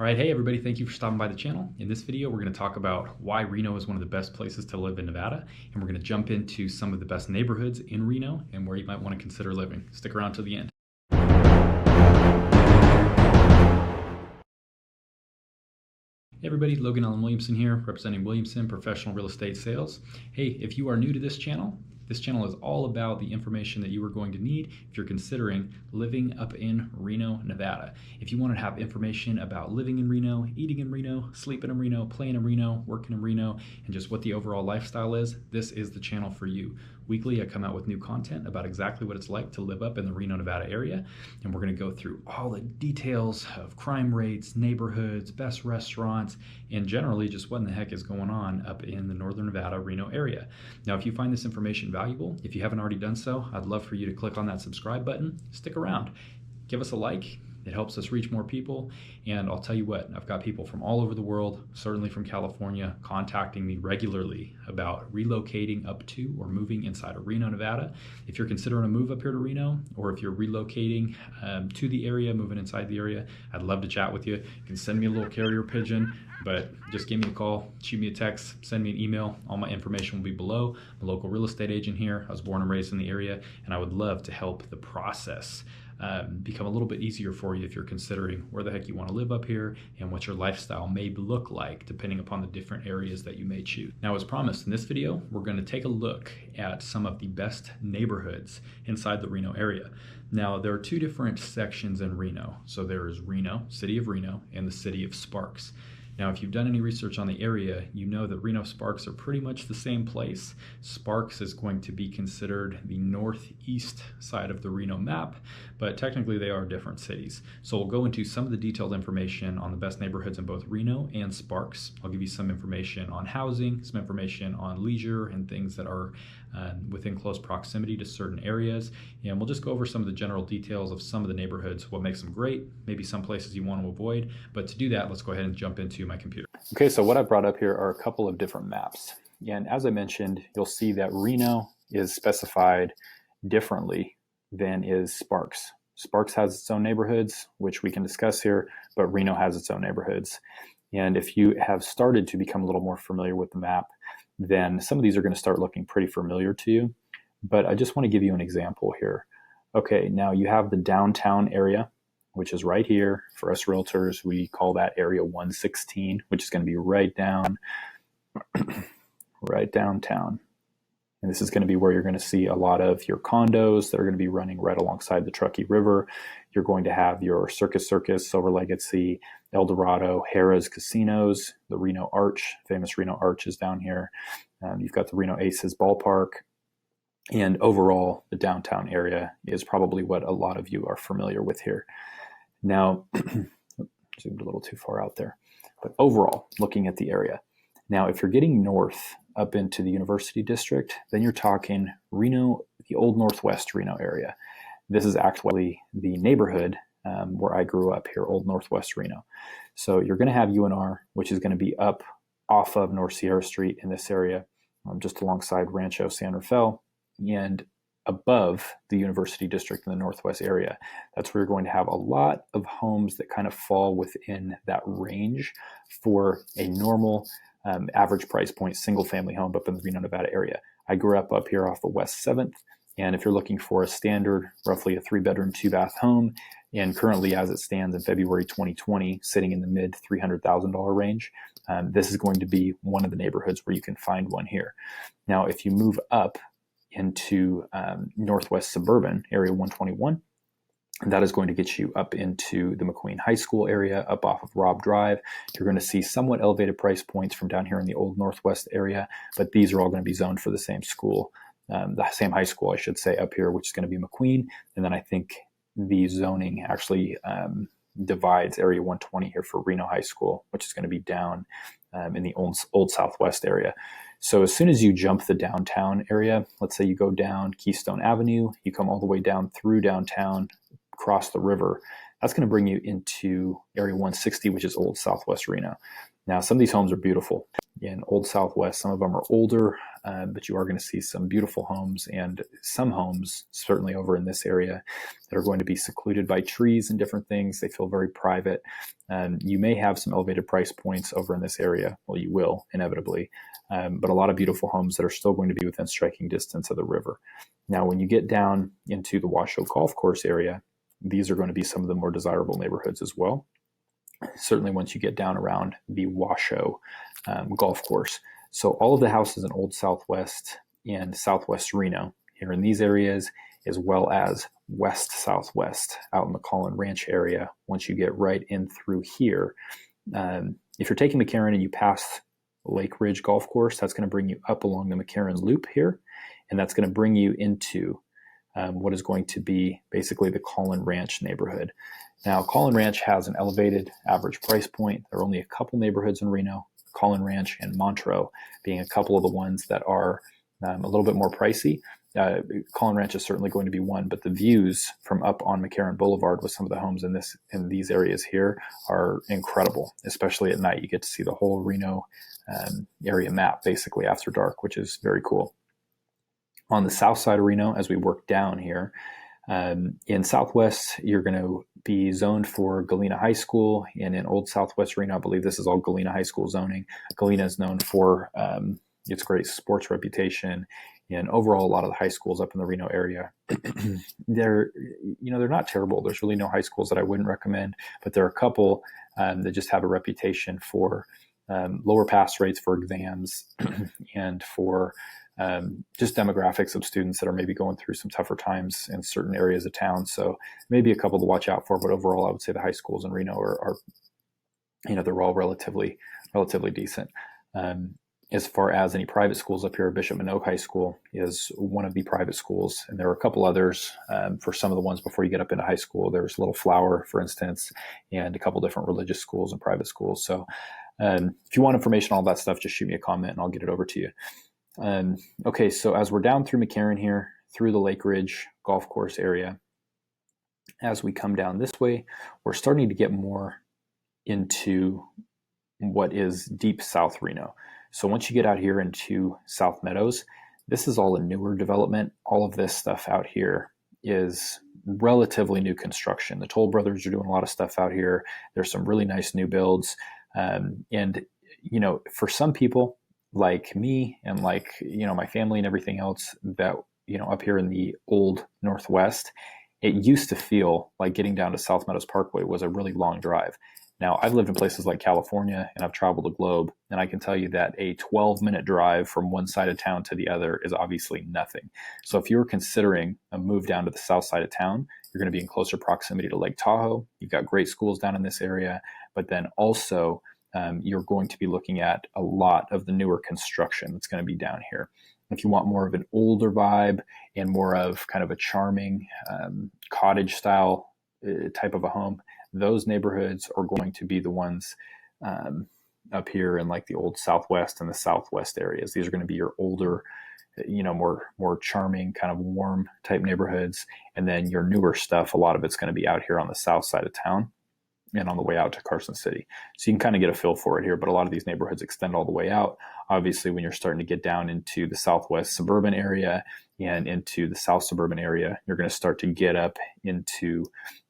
All right, hey everybody, thank you for stopping by the channel. In this video, we're going to talk about why Reno is one of the best places to live in Nevada, and we're going to jump into some of the best neighborhoods in Reno and where you might want to consider living. Stick around till the end. Hey everybody, Logan and Williamson here, representing Williamson Professional Real Estate Sales. Hey, if you are new to this channel is all about the information that you are going to need if you're considering living up in Reno, Nevada. If you want to have information about living in Reno, eating in Reno, sleeping in Reno, playing in Reno, working in Reno, and just what the overall lifestyle is, this is the channel for you. Weekly, I come out with new content about exactly what it's like to live up in the Reno, Nevada area, and we're going to go through all the details of crime rates, neighborhoods, best restaurants, and generally just what in the heck is going on up in the Northern Nevada, Reno area. Now, if you find this information valuable, if you haven't already done so, I'd love for you to click on that subscribe button. Stick around. Give us a like. It helps us reach more people. And I'll tell you what, I've got people from all over the world, certainly from California, contacting me regularly about relocating up to or moving inside of Reno, Nevada. If you're considering a move up here to Reno, or if you're relocating to the area, moving inside the area, I'd love to chat with you. You can send me a little carrier pigeon, but just give me a call, shoot me a text, send me an email. All my information will be below. I'm a local real estate agent here. I was born and raised in the area, and I would love to help the process become a little bit easier for you if you're considering where the heck you want to live up here and what your lifestyle may look like depending upon the different areas that you may choose. Now, as promised, in this video, we're going to take a look at some of the best neighborhoods inside the Reno area. Now, there are two different sections in Reno. So there is Reno, City of Reno, and the City of Sparks. Now, if you've done any research on the area, you know that Reno Sparks are pretty much the same place. Sparks is going to be considered the northeast side of the Reno map, but technically they are different cities. So we'll go into some of the detailed information on the best neighborhoods in both Reno and Sparks. I'll give you some information on housing, some information on leisure and things that are within close proximity to certain areas. And we'll just go over some of the general details of some of the neighborhoods, what makes them great, maybe some places you want to avoid. But to do that, let's go ahead and jump into my computer. Okay, so what I brought up here are a couple of different maps. And as I mentioned, you'll see that Reno is specified differently than is Sparks. Sparks has its own neighborhoods, which we can discuss here, but Reno has its own neighborhoods. And if you have started to become a little more familiar with the map, then some of these are going to start looking pretty familiar to you. But I just want to give you an example here. Okay, now you have the downtown area, which is right here. For us realtors, we call that area 116, which is going to be right down, right downtown. And this is going to be where you're going to see a lot of your condos that are going to be running right alongside the Truckee River. You're going to have your Circus, Silver Legacy, El Dorado, Harrah's casinos, the Reno Arch, famous Reno Arch is down here. You've got the Reno Aces ballpark. And overall, the downtown area is probably what a lot of you are familiar with here. Now, zoomed a little too far out there, but overall, looking at the area. Now, if you're getting north up into the University District, then you're talking Reno, the old Northwest Reno area. This is actually the neighborhood where I grew up here, old Northwest Reno. So you're going to have UNR, which is going to be up off of North Sierra Street in this area, just alongside Rancho San Rafael, and above the University District in the Northwest area. That's where you're going to have a lot of homes that kind of fall within that range for a normal average price point single family home up in the Reno, Nevada area. I grew up here off of West 7th, and if you're looking for a standard, roughly a 3-bedroom, 2-bath home, and currently as it stands in February 2020, sitting in the mid $300,000 range, this is going to be one of the neighborhoods where you can find one here. Now, if you move up into Northwest Suburban, area 121, that is going to get you up into the McQueen High School area, up off of Robb Drive. You're going to see somewhat elevated price points from down here in the old Northwest area, but these are all going to be zoned for the same school, the same high school, I should say, up here, which is going to be McQueen. And then I think the zoning actually divides area 120 here for Reno High School, which is going to be down in the old Southwest area. So as soon as you jump the downtown area, let's say you go down Keystone Avenue, you come all the way down through downtown, cross the river, that's going to bring you into area 160, which is old Southwest Reno. Now, some of these homes are beautiful. in Old Southwest. Some of them are older, but you are going to see some beautiful homes, and some homes, certainly over in this area, that are going to be secluded by trees and different things. They feel very private. You may have some elevated price points over in this area. Well, you will, inevitably. But a lot of beautiful homes that are still going to be within striking distance of the river. Now, when you get down into the Washoe Golf Course area, these are going to be some of the more desirable neighborhoods as well. Certainly once you get down around the Washoe Golf Course. So all of the houses in Old Southwest and Southwest Reno here in these areas, as well as West Southwest out in the Collin Ranch area, once you get right in through here, if you're taking McCarran and you pass Lake Ridge Golf Course, that's going to bring you up along the McCarran Loop here, and that's going to bring you into what is going to be basically the Collin Ranch neighborhood. Now, Collin Ranch has an elevated average price point. There are only a couple neighborhoods in Reno, Collin Ranch and Montreux being a couple of the ones that are a little bit more pricey. Collin Ranch is certainly going to be one, but the views from up on McCarran Boulevard with some of the homes in these areas here are incredible, especially at night. You get to see the whole Reno area map basically after dark, which is very cool. On the south side of Reno, as we work down here, in Southwest, you're going to be zoned for Galena High School, and in Old Southwest Reno, I believe this is all Galena High School zoning. Galena is known for its great sports reputation, and overall, a lot of the high schools up in the Reno area, they're not terrible. There's really no high schools that I wouldn't recommend, but there are a couple that just have a reputation for lower pass rates for exams and for just demographics of students that are maybe going through some tougher times in certain areas of town. So maybe a couple to watch out for, but overall, I would say the high schools in Reno are they're all relatively decent. As far as any private schools up here, Bishop Manogue High School is one of the private schools, and there are a couple others for some of the ones before you get up into high school. There's Little Flower, for instance, and a couple different religious schools and private schools. So if you want information on all that stuff, just shoot me a comment and I'll get it over to you. Okay, so as we're down through McCarran here, through the Lake Ridge Golf Course area, as we come down this way, we're starting to get more into what is deep South Reno. So once you get out here into South Meadows, this is all a newer development. All of this stuff out here is relatively new construction. The Toll Brothers are doing a lot of stuff out here. There's some really nice new builds. And, for some people like me and like, my family and everything else that, up here in the old Northwest, it used to feel like getting down to South Meadows Parkway was a really long drive. Now, I've lived in places like California and I've traveled the globe, and I can tell you that a 12-minute drive from one side of town to the other is obviously nothing. So if you're considering a move down to the south side of town, you're going to be in closer proximity to Lake Tahoe. You've got great schools down in this area, but then also you're going to be looking at a lot of the newer construction that's going to be down here. If you want more of an older vibe and more of kind of a charming cottage style type of a home, those neighborhoods are going to be the ones up here in like the old Southwest and the Southwest areas. These are going to be your older, more charming, kind of warm type neighborhoods. And then your newer stuff, a lot of it's going to be out here on the south side of town and on the way out to Carson City. So you can kind of get a feel for it here, but a lot of these neighborhoods extend all the way out. Obviously, when you're starting to get down into the southwest suburban area and into the south suburban area, you're going to start to get up into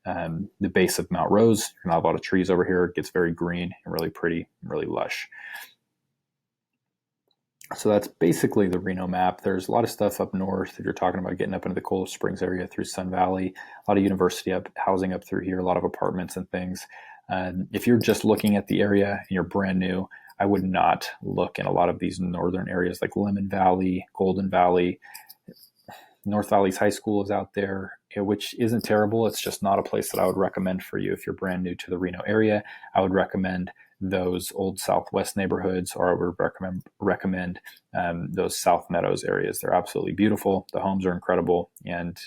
the base of Mount Rose. You're going to have a lot of trees over here. It gets very green and really pretty and really lush. So that's basically the Reno map. There's a lot of stuff up north if you're talking about getting up into the Cold Springs area through Sun Valley, a lot of university housing up through here, a lot of apartments and things. If you're just looking at the area and you're brand new, I would not look in a lot of these northern areas like Lemon Valley, Golden Valley. North Valley's high school is out there, which isn't terrible. It's just not a place that I would recommend for you if you're brand new to the Reno area. I would recommend those old Southwest neighborhoods, or I would recommend those South Meadows areas. They're absolutely beautiful. The homes are incredible. And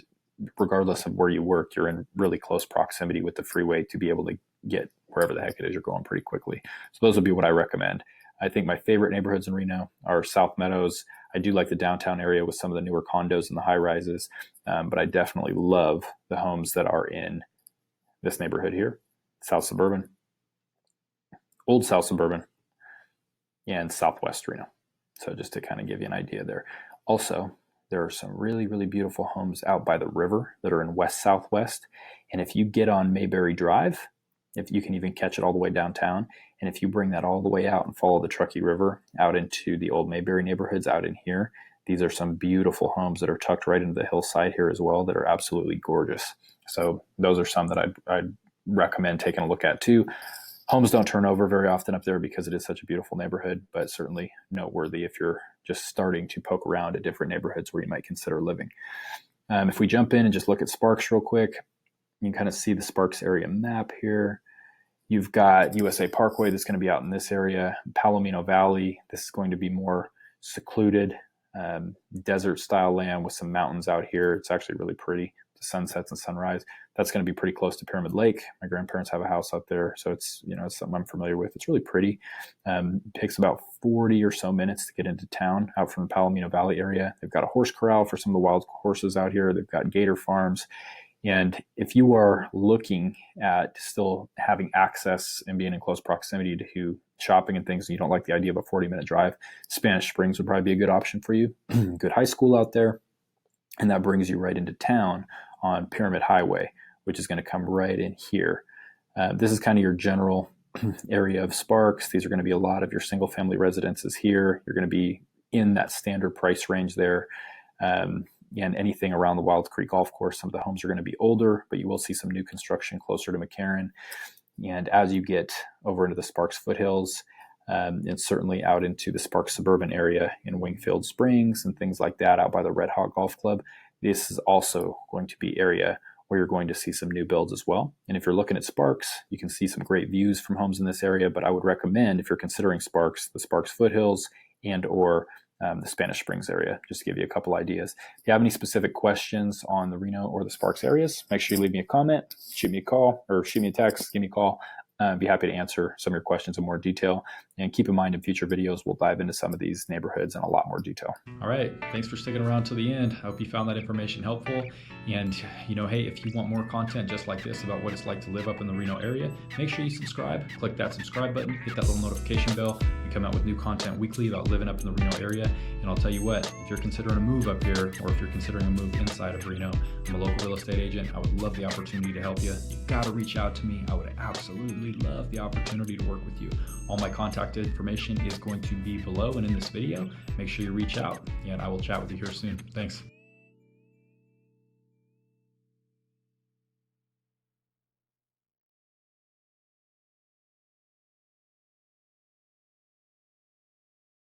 regardless of where you work, you're in really close proximity with the freeway to be able to get wherever the heck it is you're going pretty quickly. So those would be what I recommend. I think my favorite neighborhoods in Reno are South Meadows. I do like the downtown area with some of the newer condos and the high rises, but I definitely love the homes that are in this neighborhood here, South Suburban. Old South Suburban. and Southwest Reno. So just to kind of give you an idea there. Also, there are some really, really beautiful homes out by the river that are in west southwest. And if you get on Mayberry Drive, if you can even catch it all the way downtown, and if you bring that all the way out and follow the Truckee River out into the old Mayberry neighborhoods out in here, these are some beautiful homes that are tucked right into the hillside here as well that are absolutely gorgeous. So those are some that I'd recommend taking a look at too. Homes don't turn over very often up there because it is such a beautiful neighborhood, but certainly noteworthy if you're just starting to poke around at different neighborhoods where you might consider living. If we jump in and just look at Sparks real quick, you can kind of see the Sparks area map here. You've got USA Parkway that's going to be out in this area. Palomino Valley, this is going to be more secluded, desert style land with some mountains out here. It's actually really pretty. The sunsets and sunrise. That's going to be pretty close to Pyramid Lake. My grandparents have a house out there, so it's it's something I'm familiar with. It's really pretty. It takes about 40 or so minutes to get into town out from the Palomino Valley area. They've got a horse corral for some of the wild horses out here. They've got gator farms. And if you are looking at still having access and being in close proximity to shopping and things, and you don't like the idea of a 40-minute drive, Spanish Springs would probably be a good option for you. Good high school out there. And that brings you right into town on Pyramid Highway, which is going to come right in here. This is kind of your general area of Sparks. These are going to be a lot of your single family residences here. You're going to be in that standard price range there. And anything around the Wild Creek Golf Course, some of the homes are going to be older, but you will see some new construction closer to McCarran. And as you get over into the Sparks foothills, and certainly out into the Sparks suburban area in Wingfield Springs and things like that out by the Red Hawk Golf Club, this is also going to be area where you're going to see some new builds as well. And if you're looking at Sparks, you can see some great views from homes in this area, but I would recommend, if you're considering Sparks, the Sparks foothills and or the Spanish Springs area, just to give you a couple ideas. If you have any specific questions on the Reno or the Sparks areas, make sure you leave me a comment, shoot me a call, or shoot me a text, give me a call. I'd be happy to answer some of your questions in more detail. And keep in mind, in future videos, we'll dive into some of these neighborhoods in a lot more detail. All right. Thanks for sticking around to the end. I hope you found that information helpful. And, hey, if you want more content just like this about what it's like to live up in the Reno area, make sure you subscribe. Click that subscribe button, hit that little notification bell. We come out with new content weekly about living up in the Reno area. And I'll tell you what, if you're considering a move up here, or if you're considering a move inside of Reno, I'm a local real estate agent. I would love the opportunity to help you. You've got to reach out to me. I would absolutely love the opportunity to work with you. All my contact information is going to be below and in this video. Make sure you reach out, and I will chat with you here soon. Thanks.